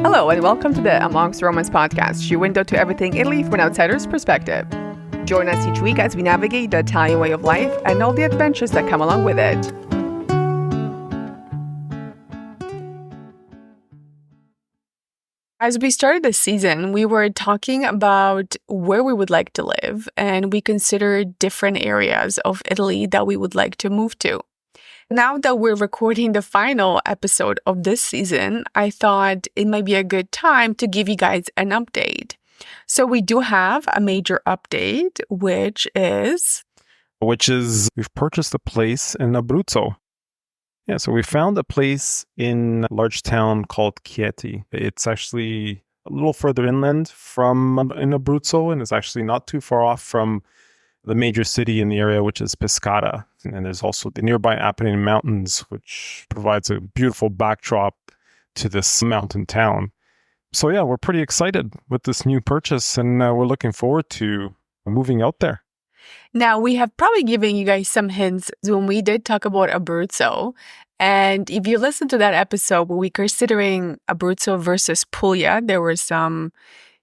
Hello, and welcome to the Amongst Romans podcast, your window to everything Italy from an outsider's perspective. Join us each week as we navigate the Italian way of life and all the adventures that come along with it. As we started this season, we were talking about where we would like to live, and we considered different areas of Italy that we would like to move to. Now that we're recording the final episode of this season, I thought it might be a good time to give you guys an update. So we do have a major update, which is we've purchased a place in Abruzzo. Yeah, so we found a place in a large town called Chieti. It's actually a little further inland in Abruzzo, and it's actually not too far off from the major city in the area, which is Pescara. And there's also the nearby Apennine Mountains, which provides a beautiful backdrop to this mountain town. So yeah, we're pretty excited with this new purchase, and we're looking forward to moving out there. Now, we have probably given you guys some hints when we did talk about Abruzzo. And if you listen to that episode where we were considering Abruzzo versus Puglia, there were some,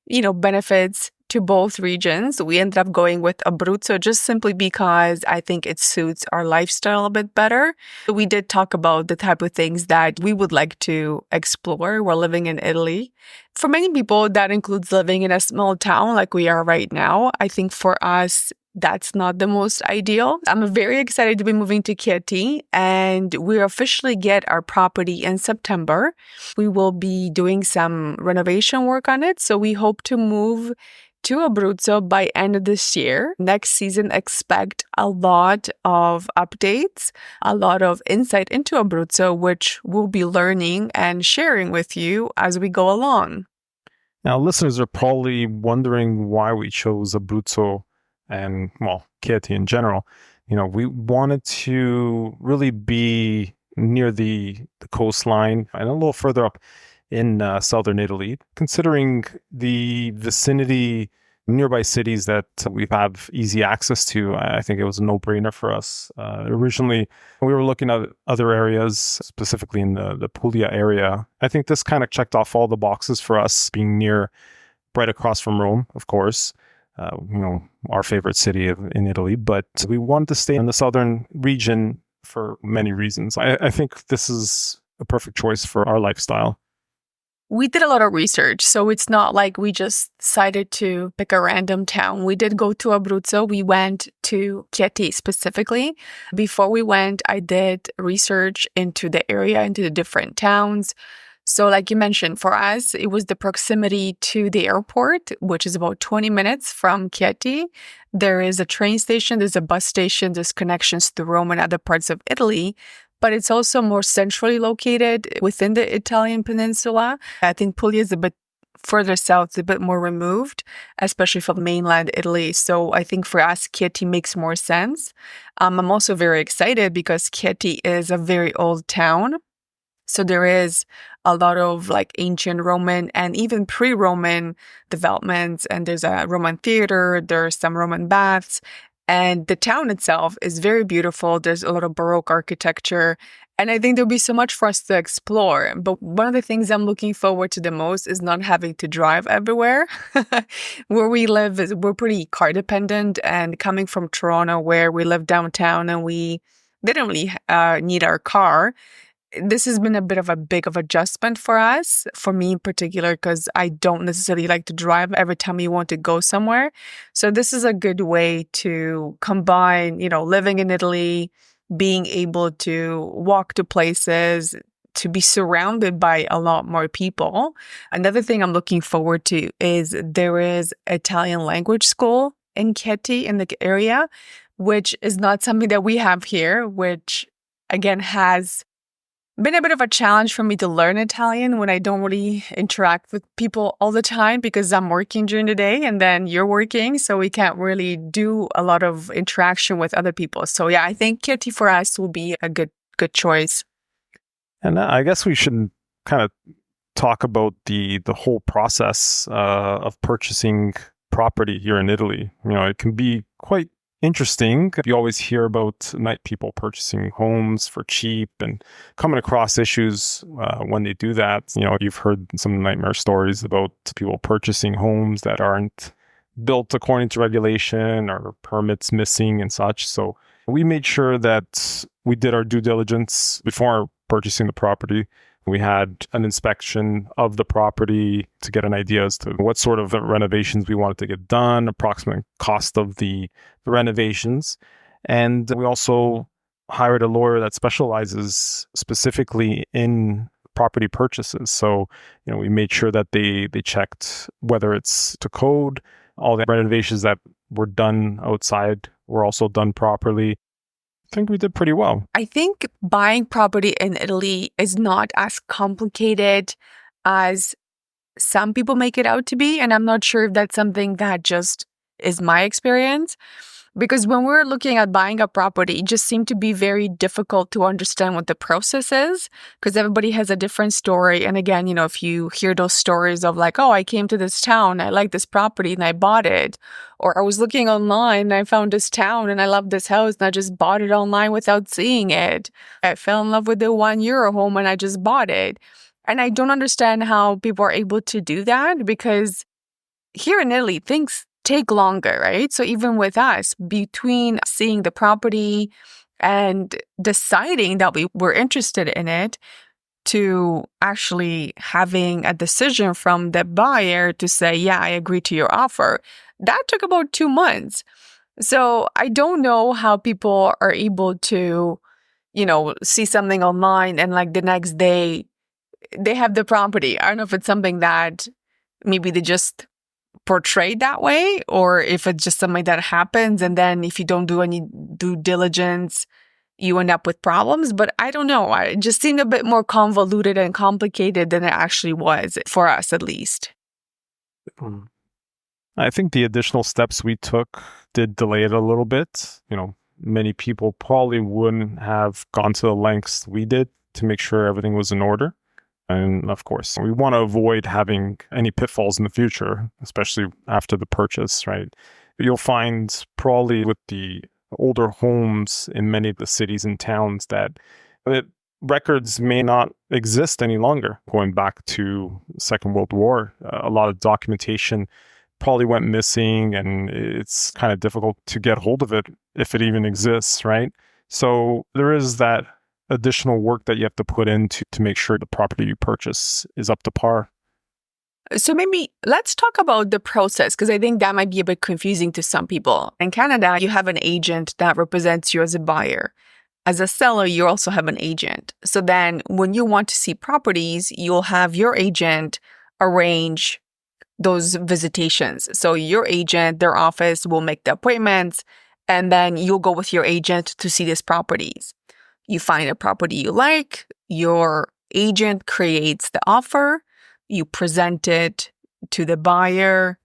benefits to both regions. We ended up going with Abruzzo just simply because I think it suits our lifestyle a bit better. We did talk about the type of things that we would like to explore while living in Italy. For many people, that includes living in a small town like we are right now. I think for us, that's not the most ideal. I'm very excited to be moving to Chieti, and we officially get our property in September. We will be doing some renovation work on it, so we hope to move to Abruzzo by end of this year. Next season, expect a lot of updates, a lot of insight into Abruzzo, which we'll be learning and sharing with you as we go along. Now, listeners are probably wondering why we chose Abruzzo and, Chieti in general. We wanted to really be near the coastline and a little further up in southern Italy, considering the vicinity, nearby cities that we have easy access to. I think it was a no-brainer for us. Originally, we were looking at other areas, specifically in the Puglia area. I think this kind of checked off all the boxes for us, being right across from Rome, of course. Our favorite city in Italy, but we wanted to stay in the southern region for many reasons. I think this is a perfect choice for our lifestyle. We did a lot of research, so it's not like we just decided to pick a random town. We did go to Abruzzo. We went to Chieti specifically. Before we went, I did research into the area, into the different towns. So like you mentioned, for us, it was the proximity to the airport, which is about 20 minutes from Chieti. There is a train station, there's a bus station, there's connections to Rome and other parts of Italy. But it's also more centrally located within the Italian peninsula. I think Puglia is a bit further south, a bit more removed, especially from mainland Italy. So I think for us, Chieti makes more sense. I'm also very excited because Chieti is a very old town. So there is a lot of ancient Roman and even pre-Roman developments. And there's a Roman theater, there's some Roman baths. And the town itself is very beautiful. There's a lot of Baroque architecture. And I think there'll be so much for us to explore. But one of the things I'm looking forward to the most is not having to drive everywhere. Where we live, we're pretty car dependent. And coming from Toronto, where we live downtown and we didn't really need our car, this has been a bit of a big adjustment for us, for me in particular, because I don't necessarily like to drive every time we want to go somewhere. So this is a good way to combine, living in Italy, being able to walk to places, to be surrounded by a lot more people. Another thing I'm looking forward to is there is Italian language school in Chieti in the area, which is not something that we have here, which again has been a bit of a challenge for me to learn Italian when I don't really interact with people all the time because I'm working during the day and then you're working. So we can't really do a lot of interaction with other people. So yeah, I think Chieti for us will be a good choice. And I guess we should kind of talk about the whole process of purchasing property here in Italy. It can be quite interesting. You always hear about night people purchasing homes for cheap and coming across issues when they do that. You've heard some nightmare stories about people purchasing homes that aren't built according to regulation or permits missing and such. So we made sure that we did our due diligence before purchasing the property. We had an inspection of the property to get an idea as to what sort of renovations we wanted to get done, approximate cost of the renovations. And we also hired a lawyer that specializes specifically in property purchases. So, we made sure that they checked whether it's to code, all the renovations that were done outside were also done properly. I think we did pretty well. I think buying property in Italy is not as complicated as some people make it out to be. And I'm not sure if that's something that just is my experience. Because when we're looking at buying a property, it just seemed to be very difficult to understand what the process is because everybody has a different story. And again, if you hear those stories of like, oh, I came to this town, I like this property and I bought it. Or I was looking online and I found this town and I love this house and I just bought it online without seeing it. I fell in love with the €1 home and I just bought it. And I don't understand how people are able to do that because here in Italy, things take longer, right? So even with us, between seeing the property and deciding that we were interested in it to actually having a decision from the buyer to say, yeah, I agree to your offer, that took about 2 months. So I don't know how people are able to, see something online and like the next day they have the property. I don't know if it's something that maybe they just portrayed that way or if it's just something that happens and then if you don't do any due diligence you end up with problems. But I don't know, it just seemed a bit more convoluted and complicated than it actually was, for us at least. I think the additional steps we took did delay it a little bit. Many people probably wouldn't have gone to the lengths we did to make sure everything was in order. And of course, we want to avoid having any pitfalls in the future, especially after the purchase, right? You'll find probably with the older homes in many of the cities and towns that records may not exist any longer. Going back to the Second World War, a lot of documentation probably went missing and it's kind of difficult to get hold of it if it even exists, right? So there is that additional work that you have to put in to make sure the property you purchase is up to par. So maybe let's talk about the process, because I think that might be a bit confusing to some people. In Canada, you have an agent that represents you as a buyer. As a seller, you also have an agent. So then when you want to see properties, you'll have your agent arrange those visitations. So your agent, their office will make the appointments, and then you'll go with your agent to see these properties. You find a property you like, your agent creates the offer, you present it to the buyer,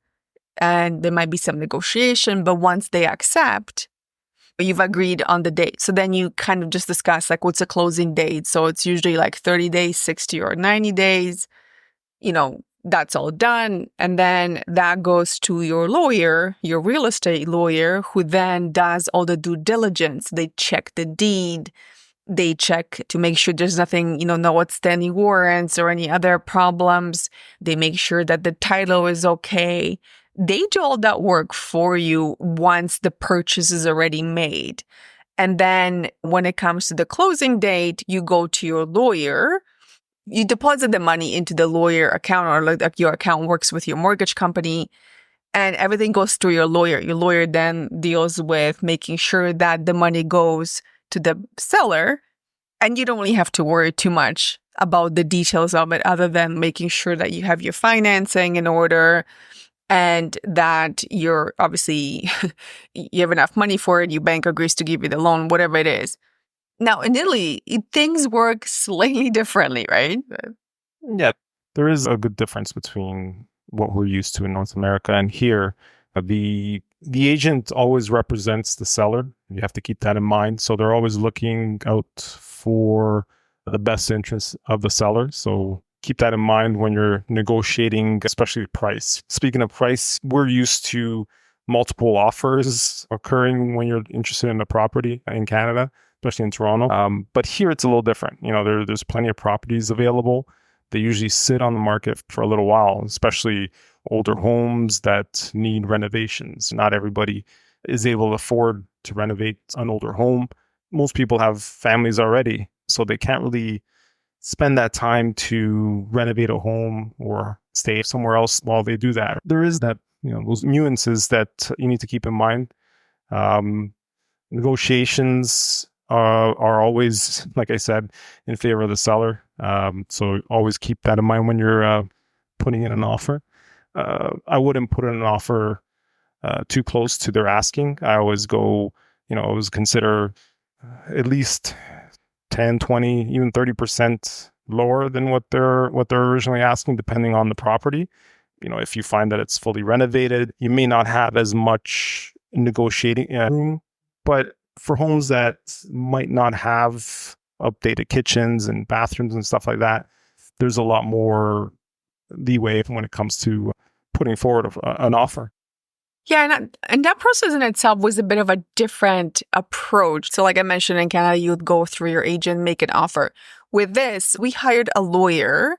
and there might be some negotiation, but once they accept, you've agreed on the date. So then you kind of just discuss like what's the closing date. So it's usually like 30 days, 60 or 90 days. That's all done. And then that goes to your lawyer, your real estate lawyer, who then does all the due diligence. They check the deed. They check to make sure there's nothing, no outstanding warrants or any other problems. They make sure that the title is okay. They do all that work for you once the purchase is already made. And then when it comes to the closing date, you go to your lawyer. You deposit the money into the lawyer account, or like your account works with your mortgage company, and everything goes through your lawyer. Your lawyer then deals with making sure that the money goes to the seller, and you don't really have to worry too much about the details of it other than making sure that you have your financing in order and that you're obviously you have enough money for it, your bank agrees to give you the loan, whatever it is. Now, in Italy, things work slightly differently, right? Yeah, there is a good difference between what we're used to in North America and here. The agent always represents the seller. You have to keep that in mind. So they're always looking out for the best interests of the seller. So keep that in mind when you're negotiating, especially price. Speaking of price, we're used to multiple offers occurring when you're interested in a property in Canada, especially in Toronto. But here it's a little different. There's plenty of properties available. They usually sit on the market for a little while, especially older homes that need renovations. Not everybody is able to afford to renovate an older home. Most people have families already, so they can't really spend that time to renovate a home or stay somewhere else while they do that. There is that, those nuances that you need to keep in mind. Um, Negotiations are always, like I said, in favor of the seller. So always keep that in mind when you're putting in an offer. I wouldn't put in an offer too close to their asking. I always go, always consider at least 10, 20, even 30% lower than what they're originally asking, depending on the property. If you find that it's fully renovated, you may not have as much negotiating room. But for homes that might not have updated kitchens and bathrooms and stuff like that, there's a lot more leeway when it comes to putting forward an offer. Yeah, and that process in itself was a bit of a different approach. So like I mentioned, in Canada, you would go through your agent, make an offer. With this, we hired a lawyer,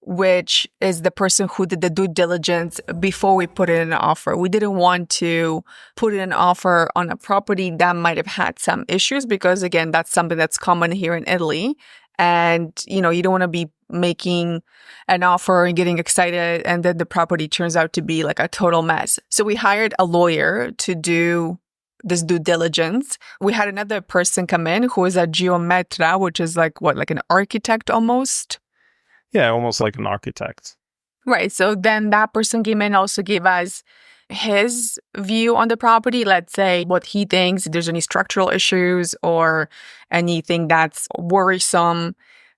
which is the person who did the due diligence before we put in an offer. We didn't want to put in an offer on a property that might have had some issues because, again, that's something that's common here in Italy. And, you don't want to be making an offer and getting excited and then the property turns out to be like a total mess. So we hired a lawyer to do this due diligence. We had another person come in who is a geometra, which is like an architect almost. Yeah, almost like an architect. Right. So then that person came in, also gave us his view on the property. Let's say what he thinks, if there's any structural issues or anything that's worrisome.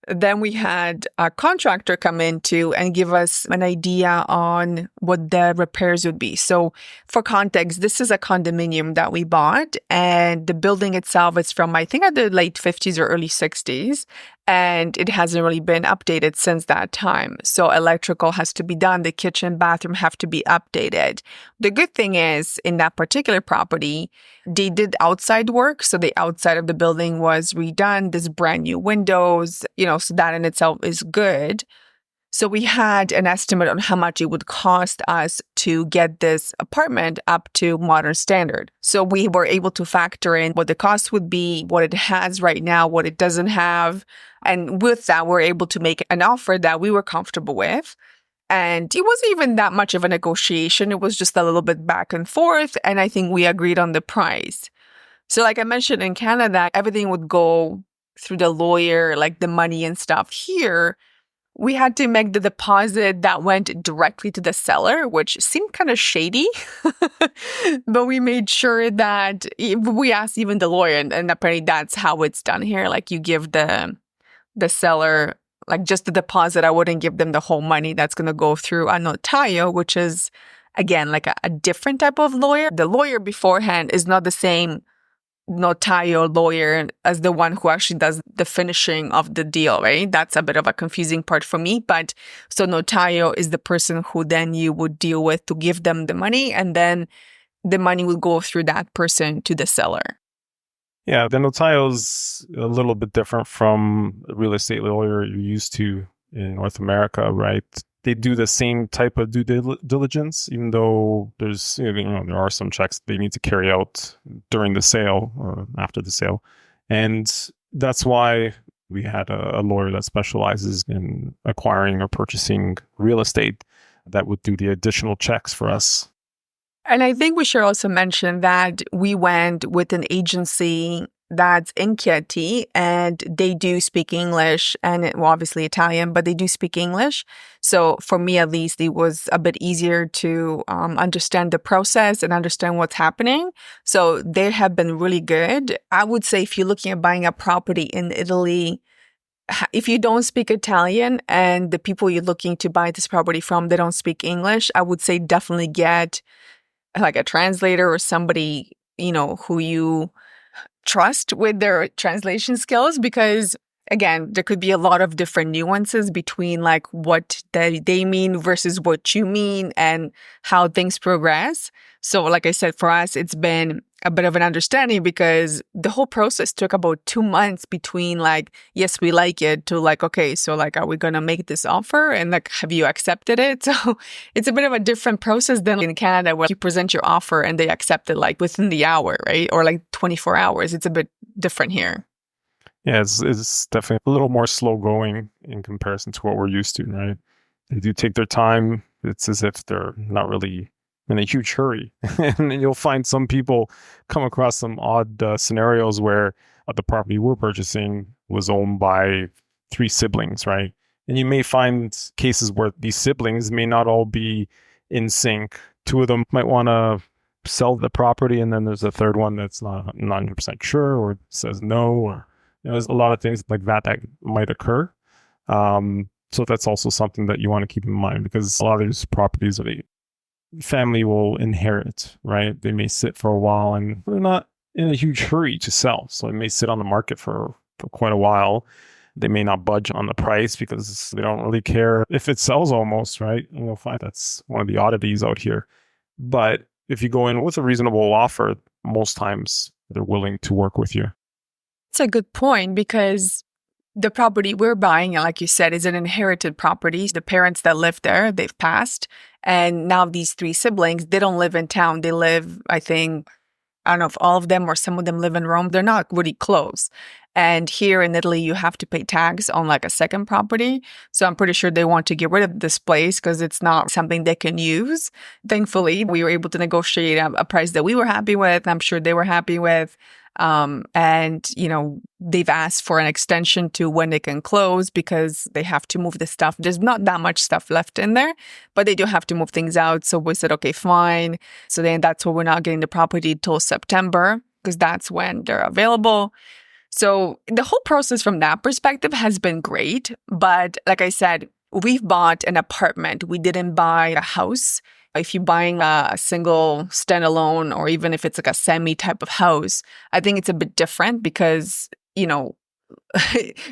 Then we had a contractor come in too and give us an idea on what the repairs would be. So for context, this is a condominium that we bought and the building itself is from, I think, the late 50s or early 60s. And it hasn't really been updated since that time. So electrical has to be done. The kitchen, bathroom have to be updated. The good thing is in that particular property, they did outside work. So the outside of the building was redone. There's brand new windows, so that in itself is good. So we had an estimate on how much it would cost us to get this apartment up to modern standard. So we were able to factor in what the cost would be, what it has right now, what it doesn't have. And with that, we're able to make an offer that we were comfortable with. And it wasn't even that much of a negotiation. It was just a little bit back and forth. And I think we agreed on the price. So like I mentioned, in Canada, everything would go through the lawyer, like the money and stuff. Here, we had to make the deposit that went directly to the seller, which seemed kind of shady. But we made sure that we asked even the lawyer, and apparently that's how it's done here. Like you give the seller like just the deposit. I wouldn't give them the whole money. That's going to go through a notaio, which is, again, like a different type of lawyer. The lawyer beforehand is not the same notaio lawyer as the one who actually does the finishing of the deal, right? That's a bit of a confusing part for me. But so notaio is the person who then you would deal with to give them the money, and then the money would go through that person to the seller. Yeah, the notaio is a little bit different from the real estate lawyer you're used to in North America, right? They do the same type of due diligence, even though there's, there are some checks they need to carry out during the sale or after the sale. And that's why we had a lawyer that specializes in acquiring or purchasing real estate that would do the additional checks for us. And I think we should also mention that we went with an agency that's in Chieti, and they do speak English and obviously Italian, but they do speak English. So for me, at least, it was a bit easier to understand the process and understand what's happening. So they have been really good. I would say if you're looking at buying a property in Italy, if you don't speak Italian and the people you're looking to buy this property from, they don't speak English, I would say definitely get like a translator or somebody, who you trust with their translation skills, because again, there could be a lot of different nuances between like what they mean versus what you mean and how things progress. So, like I said, for us, it's been a bit of an understanding because the whole process took about 2 months between like, yes, we like it to like, okay, so like, are we going to make this offer? And like, have you accepted it? So it's a bit of a different process than in Canada where you present your offer and they accept it like within the hour, right? Or like 24 hours. It's a bit different here. Yeah, it's definitely a little more slow going in comparison to what we're used to, right? They do take their time. It's as if they're not really in a huge hurry. And then you'll find some people come across some odd scenarios where the property we're purchasing was owned by three siblings, right? And you may find cases where these siblings may not all be in sync. Two of them might want to sell the property, and then there's a third one that's not 100% sure or says no, or there's a lot of things like that that might occur. So that's also something that you want to keep in mind, because a lot of these properties a family will inherit, right? They may sit for a while and they're not in a huge hurry to sell. So it may sit on the market for quite a while. They may not budge on the price because they don't really care if it sells almost, right? And you'll find that's one of the oddities out here. But if you go in with a reasonable offer, most times they're willing to work with you. It's a good point because the property we're buying, like you said, is an inherited property. The parents that lived there, they've passed. And now these three siblings, they don't live in town. They live, I think, I don't know if all of them or some of them live in Rome. They're not really close. And here in Italy, you have to pay tax on like a second property. So I'm pretty sure they want to get rid of this place because it's not something they can use. Thankfully, we were able to negotiate a price that we were happy with. I'm sure they were happy with. And, you know, they've asked for an extension to when they can close because they have to move the stuff. There's not that much stuff left in there, but they do have to move things out. So we said, okay, fine. So then that's why we're not getting the property till September because that's when they're available. So the whole process from that perspective has been great. But like I said, we've bought an apartment. We didn't buy a house. If you're buying a single standalone or even if it's like a semi type of house, I think it's a bit different because, you know,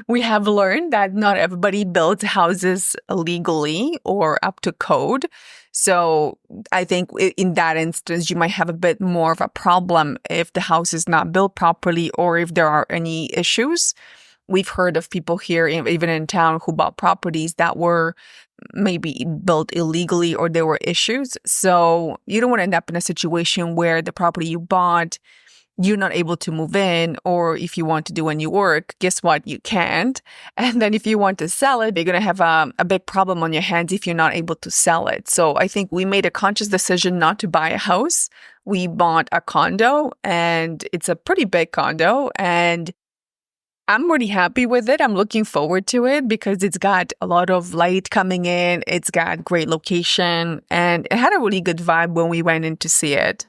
we have learned that not everybody builds houses legally or up to code. So I think in that instance, you might have a bit more of a problem if the house is not built properly or if there are any issues. We've heard of people here, even in town, who bought properties that were maybe built illegally or there were issues. So you don't want to end up in a situation where the property you bought, you're not able to move in, or if you want to do any work, guess what? You can't. And then if you want to sell it, you're going to have a big problem on your hands if you're not able to sell it. So I think we made a conscious decision not to buy a house. We bought a condo, and it's a pretty big condo, and I'm really happy with it. I'm looking forward to it because it's got a lot of light coming in. It's got great location, and it had a really good vibe when we went in to see it.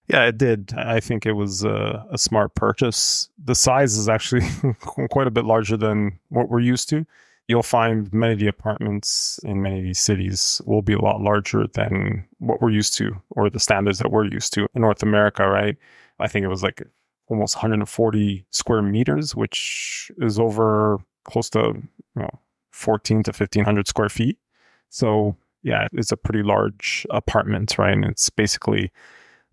Yeah, it did. I think it was a smart purchase. The size is actually quite a bit larger than what we're used to. You'll find many of the apartments in many of these cities will be a lot larger than what we're used to or the standards that we're used to in North America, right? I think it was like almost 140 square meters, which is over close to 14 to 1500 square feet. So yeah, it's a pretty large apartment, right? And it's basically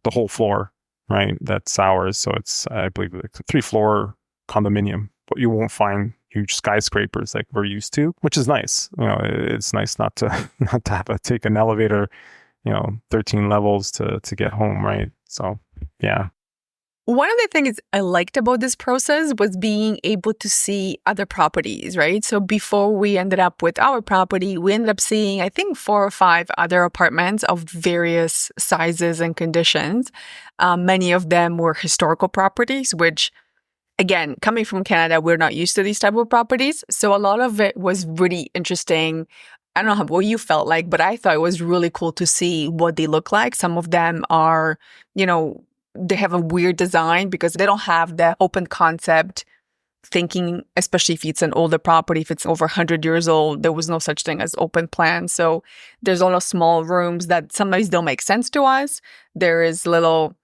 the whole floor, right? That's ours. So it's, I believe, like a 3-floor condominium, but you won't find huge skyscrapers like we're used to, which is nice. It's nice not to have to take an elevator, 13 levels to get home, right? So yeah. One of the things I liked about this process was being able to see other properties, right? So before we ended up with our property, we ended up seeing, I think, 4 or 5 other apartments of various sizes and conditions. Many of them were historical properties, which, again, coming from Canada, we're not used to these type of properties. So a lot of it was really interesting. I don't know what you felt like, but I thought it was really cool to see what they look like. Some of them are, they have a weird design because they don't have the open concept thinking, especially if it's an older property, if it's over 100 years old, there was no such thing as open plan. So there's a lot of small rooms that sometimes don't make sense to us. There is little,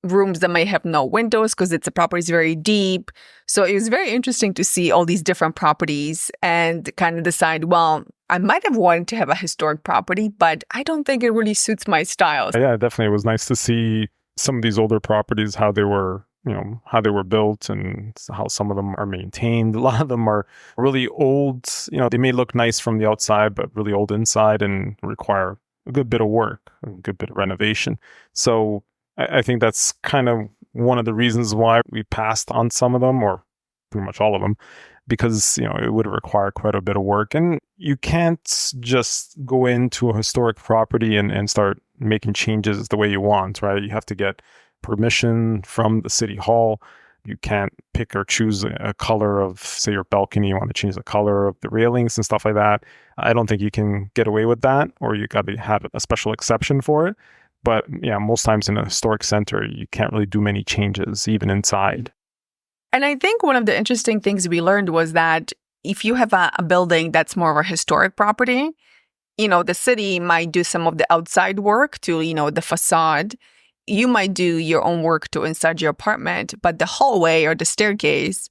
rooms that may have no windows because the property is very deep. So it was very interesting to see all these different properties and kind of decide, well, I might have wanted to have a historic property, but I don't think it really suits my style. Yeah, definitely. It was nice to see some of these older properties, how they were, how they were built and how some of them are maintained. A lot of them are really old. They may look nice from the outside, but really old inside and require a good bit of work, a good bit of renovation. So I think that's kind of one of the reasons why we passed on some of them, or pretty much all of them, because it would require quite a bit of work. And you can't just go into a historic property and start making changes the way you want, right? You have to get permission from the city hall. You can't pick or choose a color of, say, your balcony. You want to change the color of the railings and stuff like that. I don't think you can get away with that, or you got to have a special exception for it. But yeah, most times in a historic center, you can't really do many changes, even inside. And I think one of the interesting things we learned was that if you have a building that's more of a historic property, the city might do some of the outside work to, the facade. You might do your own work to inside your apartment, but the hallway or the staircase,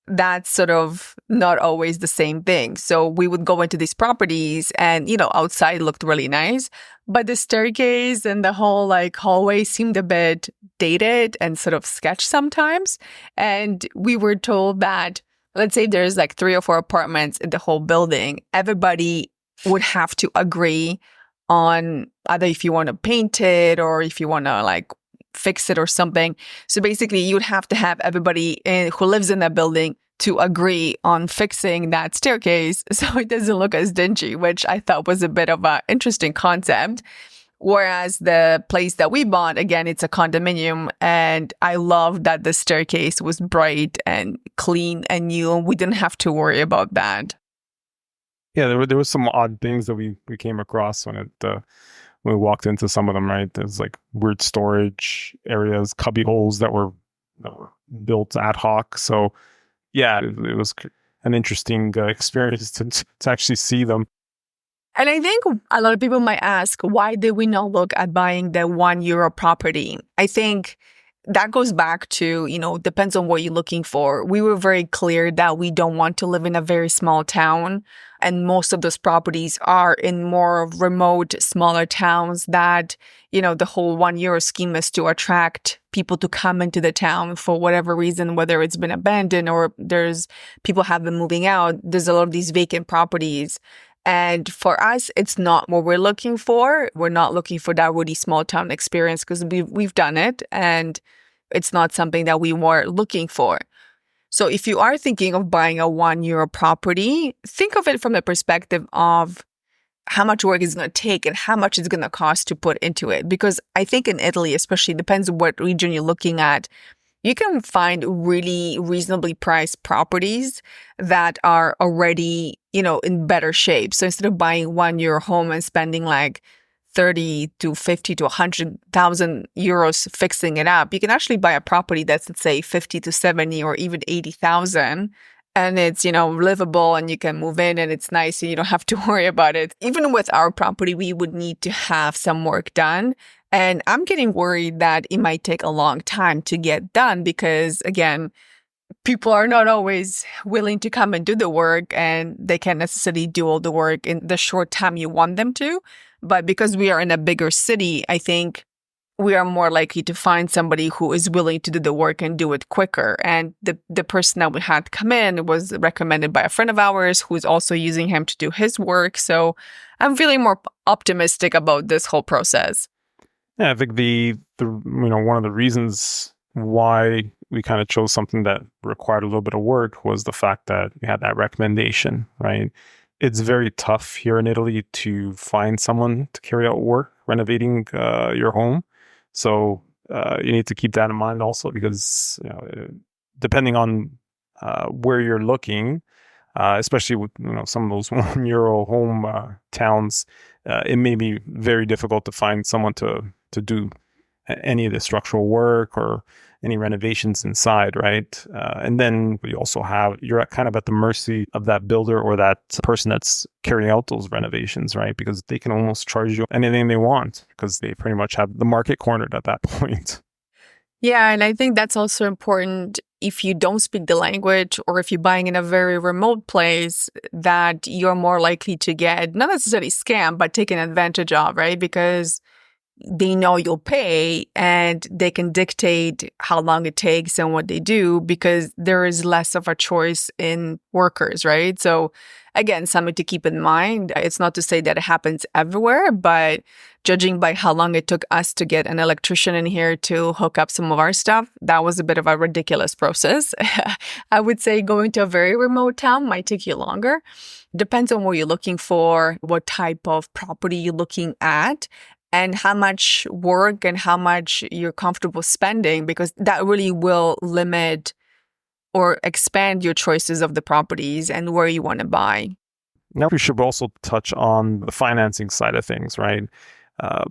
that's sort of not always the same thing. So we would go into these properties and, outside looked really nice, but the staircase and the whole hallway seemed a bit dated and sort of sketched sometimes. And we were told that, let's say there's 3 or 4 apartments in the whole building, everybody would have to agree on either if you want to paint it or if you want to fix it or something. So basically, you would have to have everybody who lives in that building to agree on fixing that staircase so it doesn't look as dingy, which I thought was a bit of an interesting concept. Whereas the place that we bought, again, it's a condominium, and I love that the staircase was bright and clean and new, and we didn't have to worry about that. Yeah, there was some odd things that we came across when we walked into some of them, right? There's weird storage areas, cubby holes that were built ad hoc. So yeah, it was an interesting experience to actually see them. And I think a lot of people might ask, why did we not look at buying the €1 property? I think that goes back to, depends on what you're looking for. We were very clear that we don't want to live in a very small town. And most of those properties are in more remote, smaller towns that, the whole €1 scheme is to attract people to come into the town for whatever reason, whether it's been abandoned or there's people have been moving out. There's a lot of these vacant properties. And for us, it's not what we're looking for. We're not looking for that really small town experience because we've done it and it's not something that we were looking for. So if you are thinking of buying a €1 property, think of it from the perspective of how much work it's going to take and how much it's going to cost to put into it. Because I think in Italy, especially, depends on what region you're looking at, you can find really reasonably priced properties that are already, in better shape. So instead of buying €1 home and spending 30 to 50 to 100,000 euros fixing it up, you can actually buy a property that's, let's say, 50 to 70 or even 80,000. And it's, livable and you can move in and it's nice and you don't have to worry about it. Even with our property, we would need to have some work done. And I'm getting worried that it might take a long time to get done because, again, people are not always willing to come and do the work and they can't necessarily do all the work in the short time you want them to. But because we are in a bigger city, I think we are more likely to find somebody who is willing to do the work and do it quicker. And the person that we had come in was recommended by a friend of ours who's also using him to do his work. So I'm feeling more optimistic about this whole process. Yeah, I think the one of the reasons why we kind of chose something that required a little bit of work was the fact that we had that recommendation, right? It's very tough here in Italy to find someone to carry out work renovating your home. So you need to keep that in mind also because depending on where you're looking, especially with some of those €1 home towns, it may be very difficult to find someone to do any of the structural work or any renovations inside, right? And then you're kind of at the mercy of that builder or that person that's carrying out those renovations, right? Because they can almost charge you anything they want because they pretty much have the market cornered at that point. Yeah, and I think that's also important if you don't speak the language or if you're buying in a very remote place that you're more likely to get not necessarily scammed, but taken advantage of, right? Because they know you'll pay and they can dictate how long it takes and what they do because there is less of a choice in workers, right? So again, something to keep in mind. It's not to say that it happens everywhere, but judging by how long it took us to get an electrician in here to hook up some of our stuff, that was a bit of a ridiculous process. I would say going to a very remote town might take you longer. Depends on what you're looking for, what type of property you're looking at, and how much work and how much you're comfortable spending, because that really will limit or expand your choices of the properties and where you want to buy. Now we should also touch on the financing side of things, right? Uh,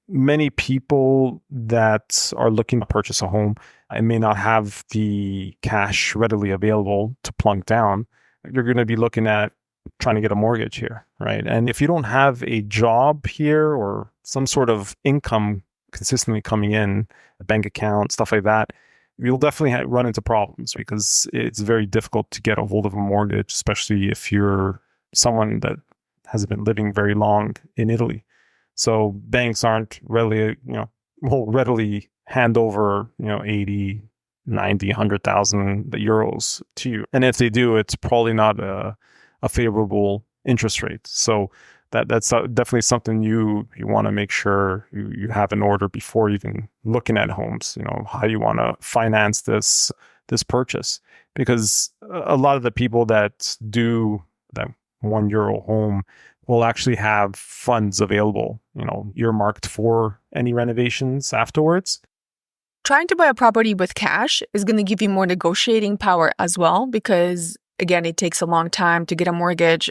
Many people that are looking to purchase a home and may not have the cash readily available to plunk down, you're going to be looking at trying to get a mortgage here, right? And if you don't have a job here or some sort of income consistently coming in, a bank account, stuff like that, you'll definitely run into problems because it's very difficult to get a hold of a mortgage, especially if you're someone that hasn't been living very long in Italy. So banks aren't readily, will readily hand over, 80, 90, 100,000 euros to you. And if they do, it's probably not a favorable interest rate. So that's definitely something you want to make sure you have in order before even looking at homes. How you want to finance this purchase, because a lot of the people that do that €1 home will actually have funds available, earmarked for any renovations afterwards. Trying to buy a property with cash is going to give you more negotiating power as well, because again, it takes a long time to get a mortgage.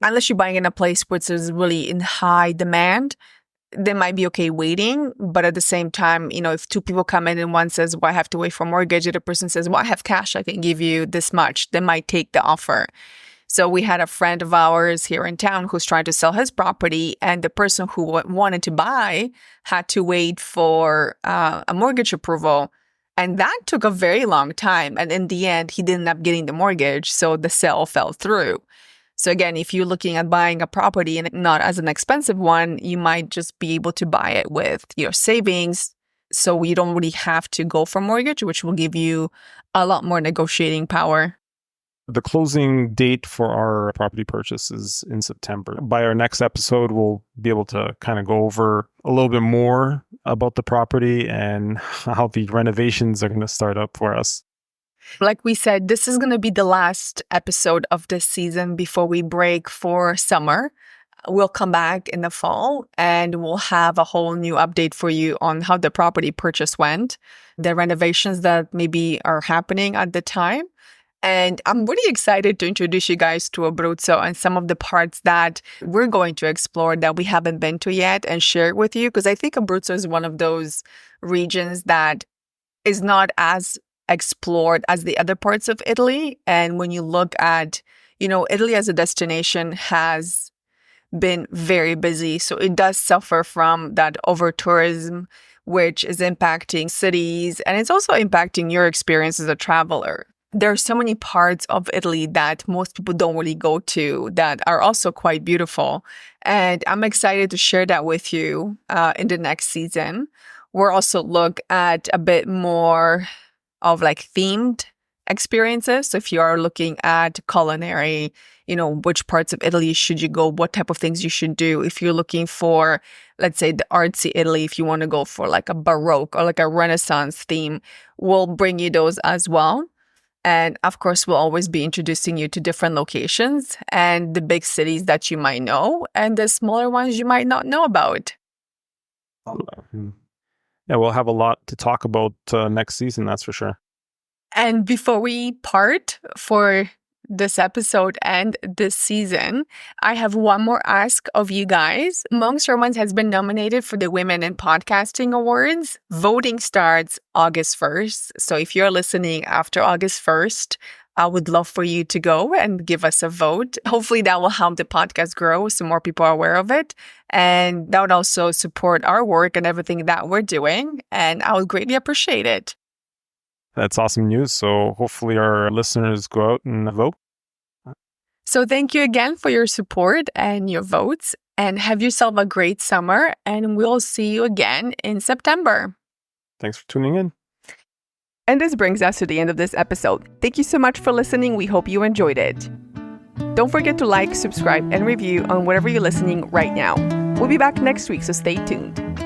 Unless you're buying in a place which is really in high demand, they might be okay waiting. But at the same time, if two people come in and one says, well, I have to wait for a mortgage, the other person says, well, I have cash, I can give you this much, they might take the offer. So we had a friend of ours here in town who's trying to sell his property, and the person who wanted to buy had to wait for a mortgage approval. And that took a very long time. And in the end, he didn't end up getting the mortgage, so the sale fell through. So again, if you're looking at buying a property and not as an expensive one, you might just be able to buy it with your savings. So you don't really have to go for mortgage, which will give you a lot more negotiating power. The closing date for our property purchase is in September. By our next episode, we'll be able to kind of go over a little bit more about the property and how the renovations are going to start up for us. Like we said, this is going to be the last episode of this season before we break for summer. We'll come back in the fall and we'll have a whole new update for you on how the property purchase went, the renovations that maybe are happening at the time. And I'm really excited to introduce you guys to Abruzzo and some of the parts that we're going to explore that we haven't been to yet and share it with you, because I think Abruzzo is one of those regions that is not as explored as the other parts of Italy. And when you look at, Italy as a destination has been very busy. So it does suffer from that over tourism, which is impacting cities. And it's also impacting your experience as a traveler. There are so many parts of Italy that most people don't really go to that are also quite beautiful. And I'm excited to share that with you in the next season. We'll also look at a bit more of themed experiences. So if you are looking at culinary, which parts of Italy should you go, what type of things you should do. If you're looking for, let's say, the artsy Italy, if you want to go for a Baroque or a Renaissance theme, we'll bring you those as well. And of course, we'll always be introducing you to different locations and the big cities that you might know and the smaller ones you might not know about. Yeah, we'll have a lot to talk about next season, that's for sure. And before we part for this episode and this season, I have one more ask of you guys. Monks Romance has been nominated for the Women in Podcasting Awards. Voting starts August 1st. So if you're listening after August 1st, I would love for you to go and give us a vote. Hopefully that will help the podcast grow so more people are aware of it. And that would also support our work and everything that we're doing. And I would greatly appreciate it. That's awesome news. So hopefully our listeners go out and vote. So thank you again for your support and your votes. And have yourself a great summer. And we'll see you again in September. Thanks for tuning in. And this brings us to the end of this episode. Thank you so much for listening. We hope you enjoyed it. Don't forget to like, subscribe, and review on whatever you're listening right now. We'll be back next week, so stay tuned.